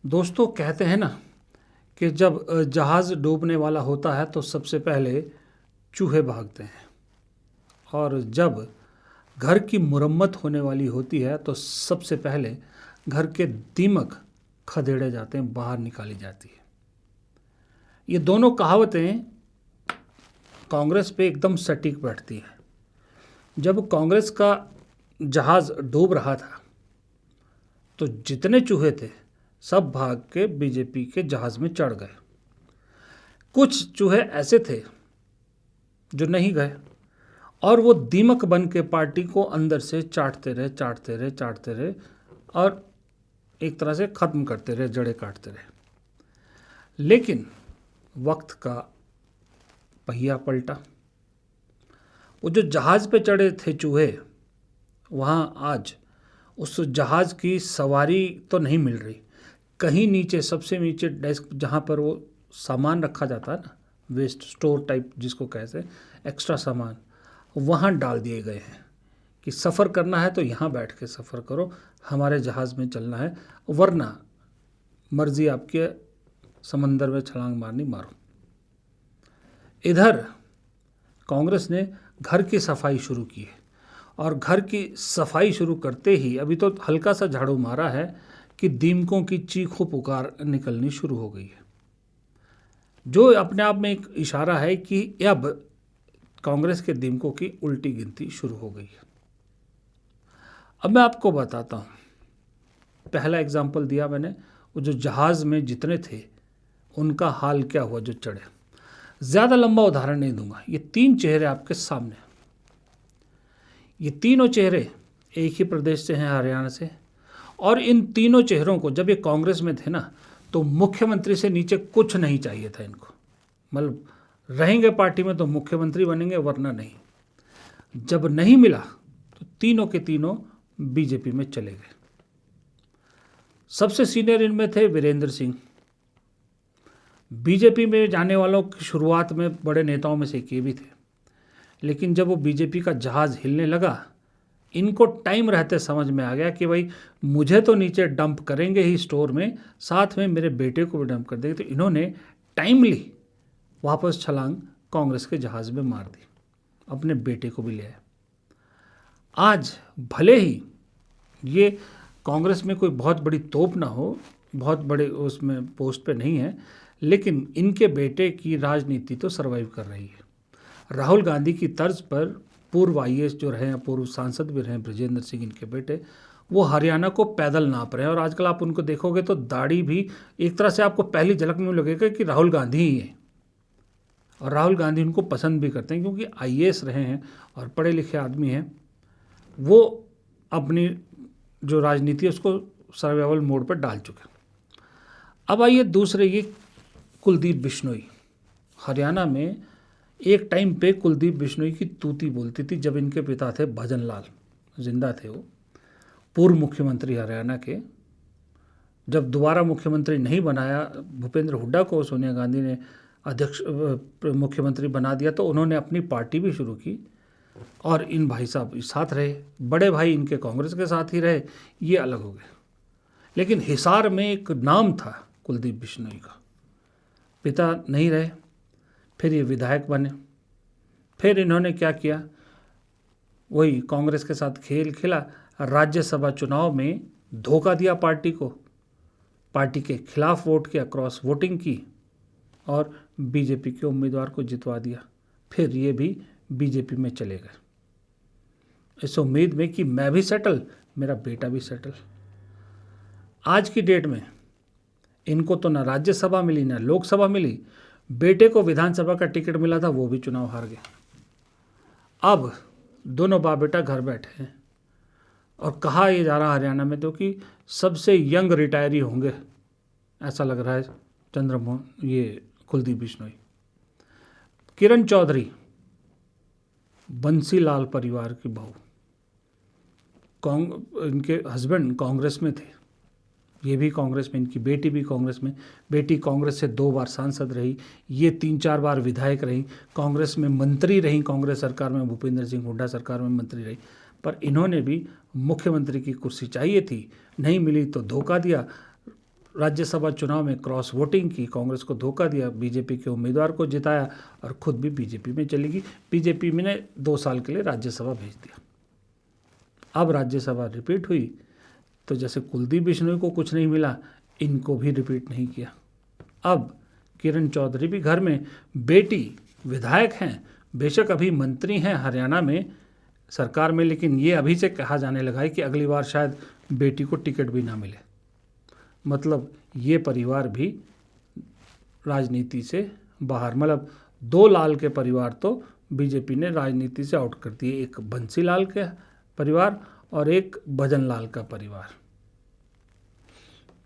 दोस्तों कहते हैं ना कि जब जहाज़ डूबने वाला होता है तो सबसे पहले चूहे भागते हैं, और जब घर की मुरम्मत होने वाली होती है तो सबसे पहले घर के दीमक खदेड़े जाते हैं, बाहर निकाली जाती है। ये दोनों कहावतें कांग्रेस पे एकदम सटीक बैठती हैं। जब कांग्रेस का जहाज़ डूब रहा था तो जितने चूहे थे सब भाग के बीजेपी के जहाज़ में चढ़ गए। कुछ चूहे ऐसे थे जो नहीं गए, और वो दीमक बन के पार्टी को अंदर से चाटते रहे और एक तरह से ख़त्म करते रहे, जड़ें काटते रहे। लेकिन वक्त का पहिया पलटा। वो जो जहाज़ पे चढ़े थे चूहे, वहाँ आज उस जहाज़ की सवारी तो नहीं मिल रही। कहीं नीचे, सबसे नीचे डेस्क जहाँ पर वो सामान रखा जाता है ना, वेस्ट स्टोर टाइप जिसको कहते हैं, एक्स्ट्रा सामान, वहाँ डाल दिए गए हैं कि सफ़र करना है तो यहाँ बैठ के सफ़र करो, हमारे जहाज़ में चलना है, वरना मर्ज़ी आपकी है, समंदर में छलांग मारनी मारो। इधर कांग्रेस ने घर की सफाई शुरू की है, और घर की सफाई शुरू करते ही अभी तो हल्का सा झाड़ू मारा है कि दीमकों की चीखों पुकार निकलनी शुरू हो गई है, जो अपने आप में एक इशारा है कि अब कांग्रेस के दीमकों की उल्टी गिनती शुरू हो गई है। अब मैं आपको बताता हूँ, पहला एग्जाम्पल दिया मैंने, वो जो जहाज़ में जितने थे उनका हाल क्या हुआ जो चढ़े। ज़्यादा लंबा उदाहरण नहीं दूंगा, ये 3 चेहरे आपके सामने। ये तीनों चेहरे एक ही प्रदेश से हैं, हरियाणा से, और इन तीनों चेहरों को जब ये कांग्रेस में थे ना तो मुख्यमंत्री से नीचे कुछ नहीं चाहिए था इनको। मतलब रहेंगे पार्टी में तो मुख्यमंत्री बनेंगे, वरना नहीं। जब नहीं मिला तो तीनों के तीनों बीजेपी में चले गए। सबसे सीनियर इनमें थे वीरेंद्र सिंह। बीजेपी में जाने वालों की शुरुआत में बड़े नेताओं में से एक ये भी थे, लेकिन जब वो बीजेपी का जहाज़ हिलने लगा, इनको टाइम रहते समझ में आ गया कि भाई मुझे तो नीचे डंप करेंगे ही स्टोर में, साथ में मेरे बेटे को भी डंप कर देंगे। तो इन्होंने टाइमली वापस छलांग कांग्रेस के जहाज़ में मार दी, अपने बेटे को भी ले आए। आज भले ही ये कांग्रेस में कोई बहुत बड़ी तोप ना हो, बहुत बड़े उसमें पोस्ट पे नहीं है, लेकिन इनके बेटे की राजनीति तो सर्वाइव कर रही है। राहुल गांधी की तर्ज पर पूर्व आईएएस जो रहे हैं, पूर्व सांसद भी रहे हैं ब्रजेंद्र सिंह, इनके बेटे, वो हरियाणा को पैदल नाप रहे हैं। और आजकल आप उनको देखोगे तो दाढ़ी भी एक तरह से आपको पहली झलक में लगेगा कि राहुल गांधी ही है, और राहुल गांधी उनको पसंद भी करते हैं क्योंकि आईएएस रहे हैं और पढ़े लिखे आदमी हैं। वो अपनी जो राजनीति है उसको सर्वाइवल मोड पर डाल चुके। अब आइए दूसरे, ये कुलदीप बिश्नोई। हरियाणा में एक टाइम पे कुलदीप बिश्नोई की तूती बोलती थी जब इनके पिता थे भजन लाल, जिंदा थे वो, पूर्व मुख्यमंत्री हरियाणा के। जब दोबारा मुख्यमंत्री नहीं बनाया भूपेंद्र हुड्डा को, सोनिया गांधी ने अध्यक्ष मुख्यमंत्री बना दिया, तो उन्होंने अपनी पार्टी भी शुरू की, और इन भाई साहब साथ रहे। बड़े भाई इनके कांग्रेस के साथ ही रहे, ये अलग हो गए। लेकिन हिसार में एक नाम था कुलदीप बिश्नोई का। पिता नहीं रहे, फिर ये विधायक बने। फिर इन्होंने क्या किया, वही कांग्रेस के साथ खेल खेला। राज्यसभा चुनाव में धोखा दिया पार्टी को, पार्टी के खिलाफ वोट किया, क्रॉस वोटिंग की, और बीजेपी के उम्मीदवार को जितवा दिया। फिर ये भी बीजेपी में चले गए, इस उम्मीद में कि मैं भी सेटल, मेरा बेटा भी सेटल। आज की डेट में इनको तो ना राज्यसभा मिली ना लोकसभा मिली, बेटे को विधानसभा का टिकट मिला था, वो भी चुनाव हार गए। अब दोनों बाप बेटा घर बैठे हैं, और कहा ये जा रहा हरियाणा में तो कि सबसे यंग रिटायरी होंगे, ऐसा लग रहा है चंद्रमोहन, ये कुलदीप बिश्नोई। किरण चौधरी, बंसीलाल परिवार की बहू, इनके हस्बैंड कांग्रेस में थे, ये भी कांग्रेस में, इनकी बेटी भी कांग्रेस में। बेटी कांग्रेस से 2 बार सांसद रही, ये 3-4 बार विधायक रही, कांग्रेस में मंत्री रही, कांग्रेस सरकार में, भूपेंद्र सिंह हुड्डा सरकार में मंत्री रही। पर इन्होंने भी मुख्यमंत्री की कुर्सी चाहिए थी, नहीं मिली तो धोखा दिया। राज्यसभा चुनाव में क्रॉस वोटिंग की, कांग्रेस को धोखा दिया, बीजेपी के उम्मीदवार को जिताया और खुद भी बीजेपी में चली गई। बीजेपी में ने 2 साल के लिए राज्यसभा भेज दिया। अब राज्यसभा रिपीट हुई तो जैसे कुलदीप बिश्नोई को कुछ नहीं मिला, इनको भी रिपीट नहीं किया। अब किरण चौधरी भी घर में, बेटी विधायक हैं, बेशक अभी मंत्री हैं हरियाणा में सरकार में, लेकिन ये अभी से कहा जाने लगा है कि अगली बार शायद बेटी को टिकट भी ना मिले। मतलब ये परिवार भी राजनीति से बाहर, मतलब 2 लाल के परिवार तो बीजेपी ने राजनीति से आउट कर दिए, एक बंसी लाल के परिवार और एक भजन लाल का परिवार।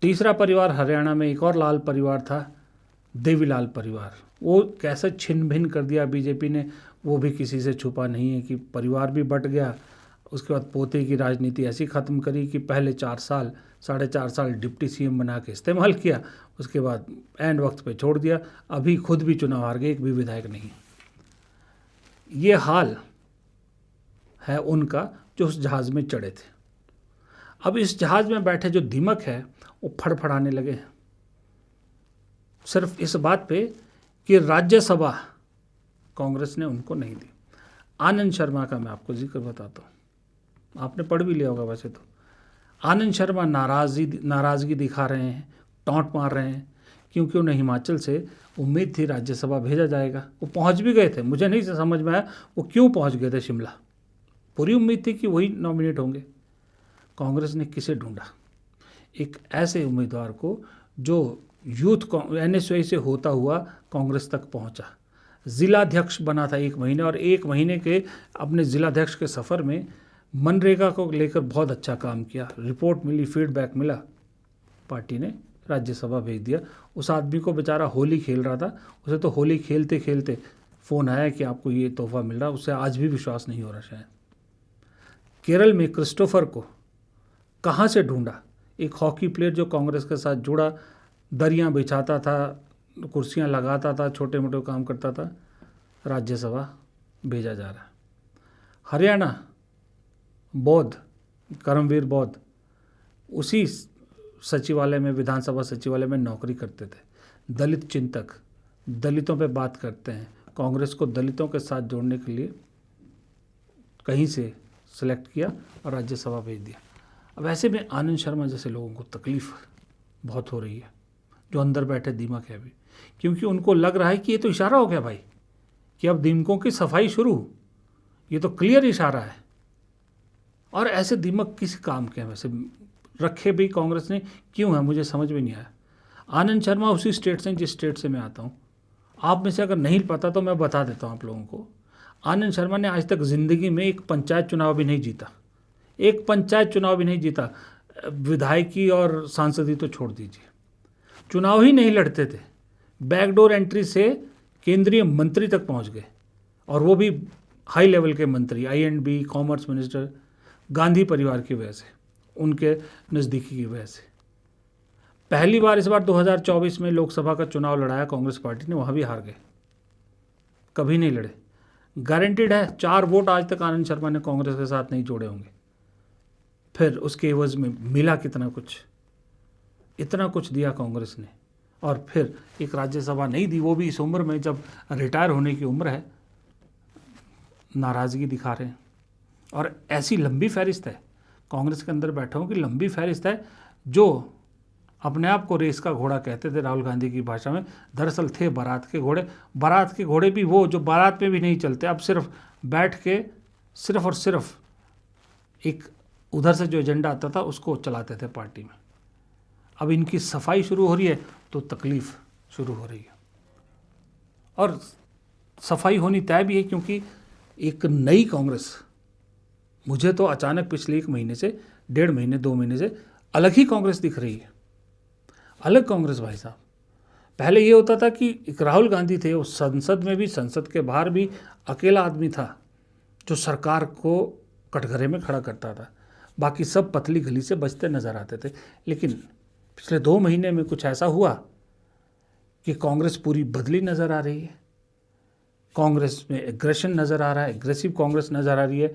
तीसरा परिवार हरियाणा में एक और लाल परिवार था, देवीलाल परिवार। वो कैसे छिन्न भिन्न कर दिया बीजेपी ने, वो भी किसी से छुपा नहीं है कि परिवार भी बट गया। उसके बाद पोते की राजनीति ऐसी ख़त्म करी कि पहले 4 साल 4.5 साल डिप्टी सीएम बना के इस्तेमाल किया, उसके बाद एंड वक्त पे छोड़ दिया। अभी खुद भी चुनाव हार गए, एक भी विधायक नहीं। ये हाल है उनका जो उस जहाज़ में चढ़े थे। अब इस जहाज़ में बैठे जो दीमक है वो फड़फड़ाने लगे हैं, सिर्फ इस बात पे कि राज्यसभा कांग्रेस ने उनको नहीं दी। आनंद शर्मा का मैं आपको जिक्र बताता हूँ, आपने पढ़ भी लिया होगा वैसे तो। आनंद शर्मा नाराज़गी दिखा रहे हैं, टॉन्ट मार रहे हैं, क्योंकि उन्हें हिमाचल से उम्मीद थी राज्यसभा भेजा जाएगा। वो पहुंच भी गए थे, मुझे नहीं समझ में आया वो क्यों पहुंच गए थे शिमला। पूरी उम्मीद थी कि वही नॉमिनेट होंगे। कांग्रेस ने किसे ढूंढा? एक ऐसे उम्मीदवार को जो यूथ NSY से होता हुआ कांग्रेस तक पहुंचा, जिलाध्यक्ष बना था 1 महीने, और 1 महीने के अपने जिलाध्यक्ष के सफ़र में मनरेगा को लेकर बहुत अच्छा काम किया, रिपोर्ट मिली, फीडबैक मिला, पार्टी ने राज्यसभा भेज दिया। उस आदमी को बेचारा होली खेल रहा था, उसे तो होली खेलते खेलते फ़ोन आया कि आपको ये तोहफा मिल रहा, उसे आज भी विश्वास नहीं हो रहा शायद। केरल में क्रिस्टोफर को कहाँ से ढूंढा? एक हॉकी प्लेयर जो कांग्रेस के साथ जुड़ा, दरियाँ बिछाता था, कुर्सियाँ लगाता था, छोटे मोटे काम करता था, राज्यसभा भेजा जा रहा। हरियाणा बौद्ध, करमवीर बौद्ध उसी सचिवालय में, विधानसभा सचिवालय में नौकरी करते थे, दलित चिंतक, दलितों पे बात करते हैं। कांग्रेस को दलितों के साथ जोड़ने के लिए कहीं से सेलेक्ट किया और राज्यसभा भेज दिया। अब ऐसे में आनंद शर्मा जैसे लोगों को तकलीफ़ बहुत हो रही है, जो अंदर बैठे दीमक है अभी, क्योंकि उनको लग रहा है कि ये तो इशारा हो गया भाई कि अब दीमकों की सफाई शुरू, ये तो क्लियर इशारा है। और ऐसे दीमक किस काम के हैं वैसे रखे भी कांग्रेस ने, क्यों है मुझे समझ में नहीं आया। आनंद शर्मा उसी स्टेट से जिस स्टेट से मैं आता हूँ, आप में से अगर नहीं पता तो मैं बता देता हूँ आप लोगों को। आनंद शर्मा ने आज तक ज़िंदगी में एक पंचायत चुनाव भी नहीं जीता, एक पंचायत चुनाव भी नहीं जीता, विधायकी और सांसदी तो छोड़ दीजिए, चुनाव ही नहीं लड़ते थे। बैकडोर एंट्री से केंद्रीय मंत्री तक पहुंच गए, और वो भी हाई लेवल के मंत्री, I&B, कॉमर्स मिनिस्टर, गांधी परिवार की वजह से, उनके नज़दीकी की वजह से। पहली बार इस बार 2024 में लोकसभा का चुनाव लड़ाया कांग्रेस पार्टी ने, वहाँ भी हार गए, कभी नहीं लड़े। गारंटीड है 4 वोट आज तक आनंद शर्मा ने कांग्रेस के साथ नहीं जोड़े होंगे। फिर उसके एवज में मिला कितना कुछ, इतना कुछ दिया कांग्रेस ने, और फिर एक राज्यसभा नहीं दी, वो भी इस उम्र में जब रिटायर होने की उम्र है। नाराज़गी दिखा रहे हैं, और ऐसी लंबी फहरिस्त है कांग्रेस के अंदर बैठा हूँ कि लंबी फहरिस्त है, जो अपने आप को रेस का घोड़ा कहते थे राहुल गांधी की भाषा में, दरअसल थे बारात के घोड़े। बारात के घोड़े भी वो जो बारात में भी नहीं चलते, अब सिर्फ बैठ के सिर्फ और सिर्फ एक उधर से जो एजेंडा आता था उसको चलाते थे पार्टी में। अब इनकी सफाई शुरू हो रही है तो तकलीफ़ शुरू हो रही है, और सफाई होनी तय भी है, क्योंकि एक नई कांग्रेस, मुझे तो अचानक पिछले 1 महीने से, 1.5 महीने 2 महीने से अलग ही कांग्रेस दिख रही है, अलग कांग्रेस भाई साहब। पहले ये होता था कि एक राहुल गांधी थे, वो संसद में भी, संसद के बाहर भी अकेला आदमी था जो सरकार को कटघरे में खड़ा करता था, बाकी सब पतली गली से बचते नज़र आते थे। लेकिन पिछले 2 महीने में कुछ ऐसा हुआ कि कांग्रेस पूरी बदली नज़र आ रही है, कांग्रेस में एग्रेशन नज़र आ रहा है, एग्रेसिव कांग्रेस नज़र आ रही है।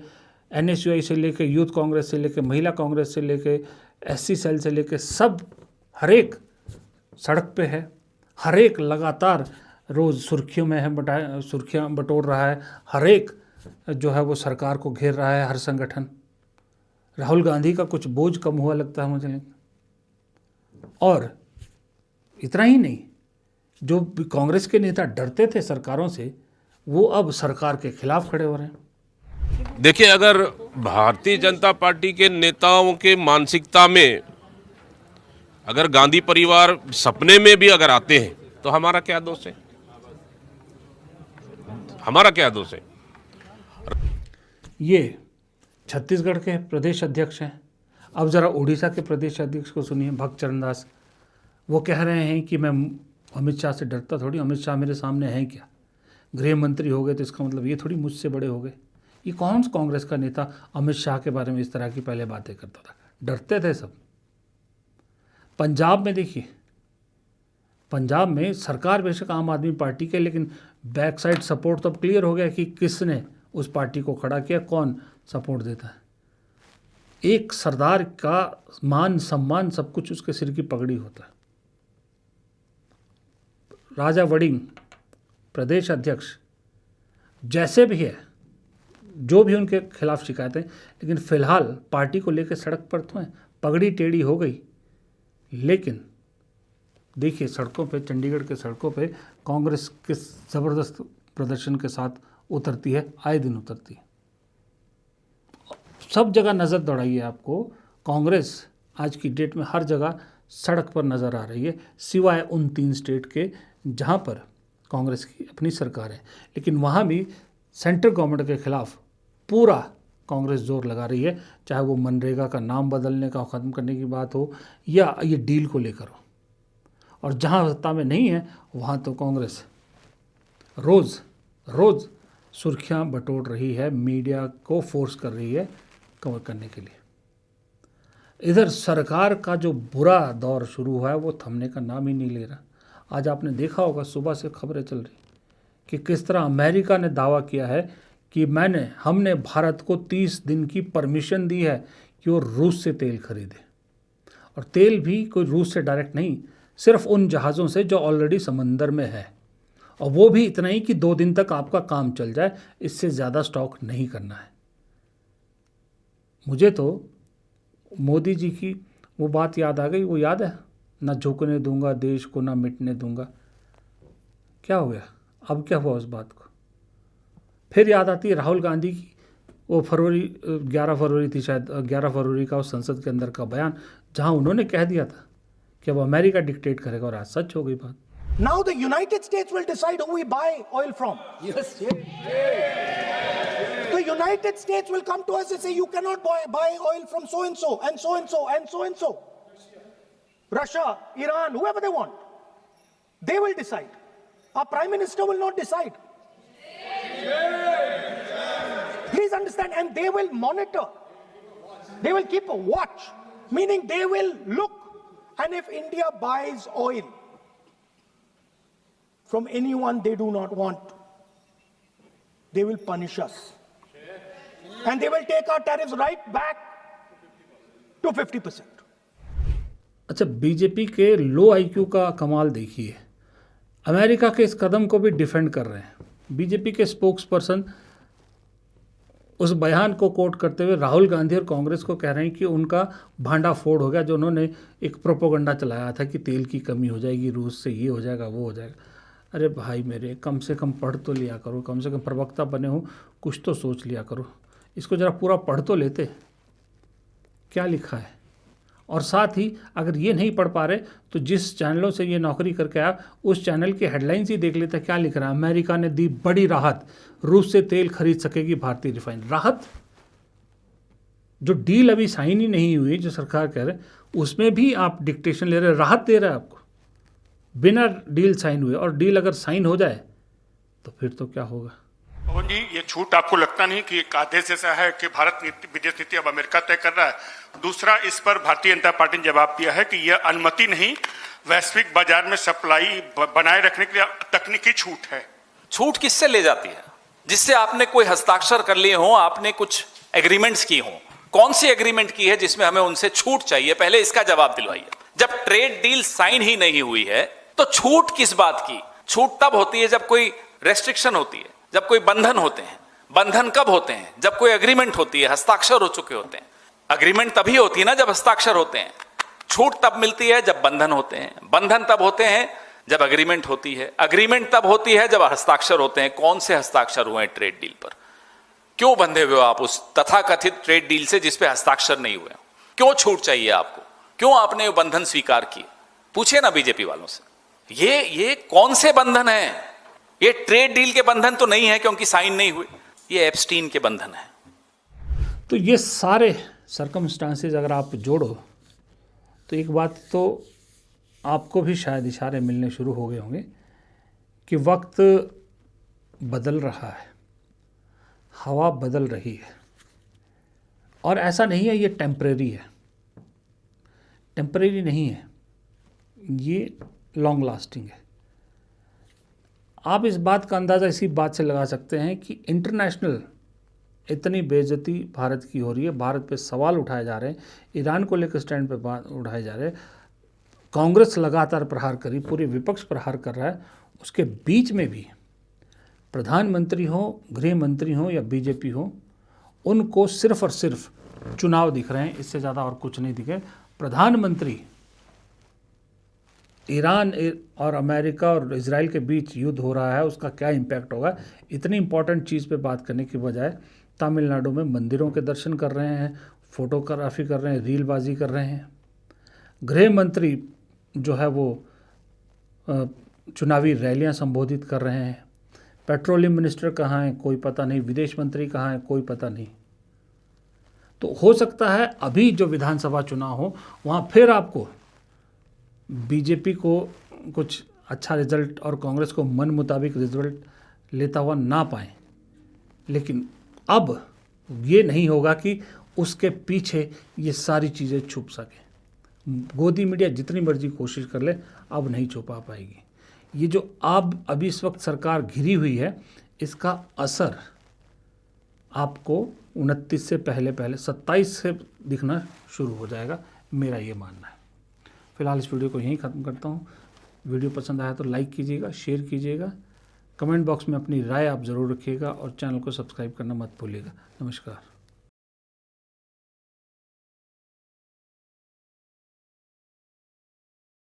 NSY से लेके यूथ कांग्रेस से लेके महिला कांग्रेस से लेके SC सेल से लेके सब, हर एक सड़क पे है, हर एक लगातार रोज़ सुर्खियों में है, सुर्खियाँ बटोर रहा है, हर एक जो है वो सरकार को घेर रहा है, हर संगठन। राहुल गांधी का कुछ बोझ कम हुआ लगता है मुझे। और इतना ही नहीं, जो कांग्रेस के नेता डरते थे सरकारों से, वो अब सरकार के खिलाफ खड़े हो रहे हैं। देखिए, अगर भारतीय जनता पार्टी के नेताओं के मानसिकता में अगर गांधी परिवार सपने में भी अगर आते हैं तो हमारा क्या दोष है? हमारा क्या दोष है? ये छत्तीसगढ़ के प्रदेश अध्यक्ष हैं। अब जरा उड़ीसा के प्रदेश अध्यक्ष को सुनिए, भक्त चरण दास। वो कह रहे हैं कि मैं अमित शाह से डरता थोड़ी, अमित शाह मेरे सामने हैं क्या, गृह मंत्री हो गए तो इसका मतलब ये थोड़ी मुझसे बड़े हो गए। ये कौन सा कांग्रेस का नेता अमित शाह के बारे में इस तरह की पहले बातें करता था? डरते थे सब। पंजाब में देखिए, पंजाब में सरकार बेशक आम आदमी पार्टी के, लेकिन बैक साइड सपोर्ट तो अब क्लियर हो गया कि किसने उस पार्टी को खड़ा किया, कौन सपोर्ट देता है। एक सरदार का मान सम्मान सब कुछ उसके सिर की पगड़ी होता है। राजा वड़िंग प्रदेश अध्यक्ष जैसे भी है, जो भी उनके खिलाफ शिकायतें, लेकिन फिलहाल पार्टी को लेकर सड़क पर तो हैं, पगड़ी टेढ़ी हो गई। लेकिन देखिए सड़कों पे, चंडीगढ़ के सड़कों पे कांग्रेस किस ज़बरदस्त प्रदर्शन के साथ उतरती है, आए दिन उतरती है। सब जगह नज़र दौड़ाइए, आपको कांग्रेस आज की डेट में हर जगह सड़क पर नज़र आ रही है, सिवाय उन 3 स्टेट के जहाँ पर कांग्रेस की अपनी सरकार है। लेकिन वहाँ भी सेंट्रल गवर्नमेंट के खिलाफ पूरा कांग्रेस जोर लगा रही है, चाहे वो मनरेगा का नाम बदलने का, ख़त्म करने की बात हो, या ये डील को लेकर हो। और जहाँ सत्ता में नहीं है वहाँ तो कांग्रेस रोज़ रोज़ सुर्खियाँ बटोर रही है, मीडिया को फोर्स कर रही है कवर करने के लिए। इधर सरकार का जो बुरा दौर शुरू हुआ है वो थमने का नाम ही नहीं ले रहा। आज आपने देखा होगा, सुबह से खबरें चल रही कि किस तरह अमेरिका ने दावा किया है कि हमने भारत को 30 दिन की परमिशन दी है कि वो रूस से तेल खरीदे। और तेल भी कोई रूस से डायरेक्ट नहीं, सिर्फ उन जहाज़ों से जो ऑलरेडी समंदर में है, और वो भी इतना ही कि 2 दिन तक आपका काम चल जाए, इससे ज़्यादा स्टॉक नहीं करना है। मुझे तो मोदी जी की वो बात याद आ गई, वो याद है ना, झुकने दूंगा देश को, ना मिटने दूंगा। क्या हो गया? अब क्या हुआ उस बात को? फिर याद आती है राहुल गांधी की वो 11 फरवरी थी शायद, 11 फरवरी का उस संसद के अंदर का बयान, जहां उन्होंने कह दिया था कि अब अमेरिका डिक्टेट करेगा, और आज सच हो गई बात। Now the United States will decide who we buy oil from. Yes. The United States will come to us and say, you cannot buy oil from so and so and so and so and so and so. Russia, Iran, whoever they want. They will decide. Our Prime Minister will not decide. Please understand, and they will monitor. They will keep a watch, meaning they will look, and if India buys oil from anyone they do not want, they will punish us. And they will take our tariffs right back to 50%. अच्छा, BJP के लो IQ का कमाल देखिए, America के इस कदम को भी defend कर रहे हैं। बीजेपी के स्पोक्स पर्सन उस बयान को कोट करते हुए राहुल गांधी और कांग्रेस को कह रहे हैं कि उनका भांडा फोड़ हो गया, जो उन्होंने एक प्रोपोगंडा चलाया था कि तेल की कमी हो जाएगी, रूस से ये हो जाएगा, वो हो जाएगा। अरे भाई मेरे, कम से कम पढ़ तो लिया करो, कम से कम प्रवक्ता बने हो, कुछ तो सोच लिया करो। इसको ज़रा पूरा पढ़ तो लेते, क्या लिखा है। और साथ ही अगर ये नहीं पढ़ पा रहे तो जिस चैनलों से ये नौकरी करके आया उस चैनल की हेडलाइंस ही देख लेते, क्या लिख रहा है। अमेरिका ने दी बड़ी राहत, रूस से तेल खरीद सकेगी भारतीय रिफाइनरी। राहत, जो डील अभी साइन ही नहीं हुई, जो सरकार कह रहे उसमें भी आप डिक्टेशन ले रहे, राहत दे रहा है आपको बिना डील साइन हुए। और डील अगर साइन हो जाए तो फिर तो क्या होगा। पवन जी, ये छूट आपको लगता नहीं कि एक आदेश ऐसा है कि भारत विदेश नीति अब अमेरिका तय कर रहा है? दूसरा, इस पर भारतीय जनता पार्टी ने जवाब दिया है कि यह अनुमति नहीं, वैश्विक बाजार में सप्लाई बनाए रखने के लिए तकनीकी छूट है। छूट किससे ले जाती है? जिससे आपने कोई हस्ताक्षर कर लिए हो, आपने कुछ एग्रीमेंट्स की हो। कौन सी एग्रीमेंट की है जिसमें हमें उनसे छूट चाहिए? पहले इसका जवाब दिलवाइए। जब ट्रेड डील साइन ही नहीं हुई है तो छूट किस बात की? छूट तब होती है जब कोई रेस्ट्रिक्शन होती है, जब कोई बंधन होते हैं। बंधन कब होते हैं? जब कोई एग्रीमेंट होती है, हस्ताक्षर हो चुके होते हैं। एग्रीमेंट तभी होती है ना जब हस्ताक्षर होते हैं। छूट तब मिलती है जब बंधन होते हैं। बंधन तब होते हैं जब एग्रीमेंट होती है। एग्रीमेंट तब होती है जब हस्ताक्षर होते हैं। कौन से हस्ताक्षर हुए हैं ट्रेड डील पर? क्यों बंधे हुए हो आप उस तथाकथित ट्रेड डील से जिस पे हस्ताक्षर नहीं हुए? क्यों छूट चाहिए आपको? क्यों आपने ये बंधन स्वीकार किए? पूछिए ना बीजेपी वालों से। ये कौन से बंधन है? ये ट्रेड डील के बंधन तो नहीं है क्योंकि साइन नहीं हुए, ये एप्स्टीन के बंधन है। तो ये सारे सर्कमस्टांसेस अगर आप जोड़ो तो एक बात तो आपको भी शायद इशारे मिलने शुरू हो गए होंगे कि वक्त बदल रहा है, हवा बदल रही है। और ऐसा नहीं है ये टेम्परेरी है, टेम्परेरी नहीं है, ये लॉन्ग लास्टिंग है। आप इस बात का अंदाज़ा इसी बात से लगा सकते हैं कि इंटरनेशनल इतनी बेइज्जती भारत की हो रही है, भारत पे सवाल उठाए जा रहे हैं, ईरान को लेकर स्टैंड पे बात उठाए जा रहे हैं, कांग्रेस लगातार प्रहार करी, पूरी विपक्ष प्रहार कर रहा है। उसके बीच में भी प्रधानमंत्री हो, गृह मंत्री हो या बीजेपी हो, उनको सिर्फ और सिर्फ चुनाव दिख रहे हैं, इससे ज़्यादा और कुछ नहीं दिखे। प्रधानमंत्री ईरान और अमेरिका और इजराइल के बीच युद्ध हो रहा है, उसका क्या इम्पैक्ट होगा, इतनी इंपॉर्टेंट चीज़ पे बात करने की बजाय तमिलनाडु में मंदिरों के दर्शन कर रहे हैं, फोटोग्राफी कर रहे हैं, रीलबाजी कर रहे हैं। गृह मंत्री जो है वो चुनावी रैलियां संबोधित कर रहे हैं। पेट्रोलियम मिनिस्टर कहाँ हैं कोई पता नहीं, विदेश मंत्री कहाँ हैं कोई पता नहीं। तो हो सकता है अभी जो विधानसभा चुनाव हो वहाँ फिर आपको बीजेपी को कुछ अच्छा रिजल्ट और कांग्रेस को मन मुताबिक रिजल्ट लेता हुआ ना पाए, लेकिन अब ये नहीं होगा कि उसके पीछे ये सारी चीज़ें छुप सकें। गोदी मीडिया जितनी मर्जी कोशिश कर ले, अब नहीं छुपा पाएगी। ये जो अब अभी इस वक्त सरकार घिरी हुई है, इसका असर आपको 29 से पहले 27 से दिखना शुरू हो जाएगा, मेरा ये मानना है। फिलहाल इस वीडियो को यहीं ख़त्म करता हूँ। वीडियो पसंद आया तो लाइक कीजिएगा, शेयर कीजिएगा, कमेंट बॉक्स में अपनी राय आप ज़रूर रखिएगा और चैनल को सब्सक्राइब करना मत भूलिएगा। नमस्कार।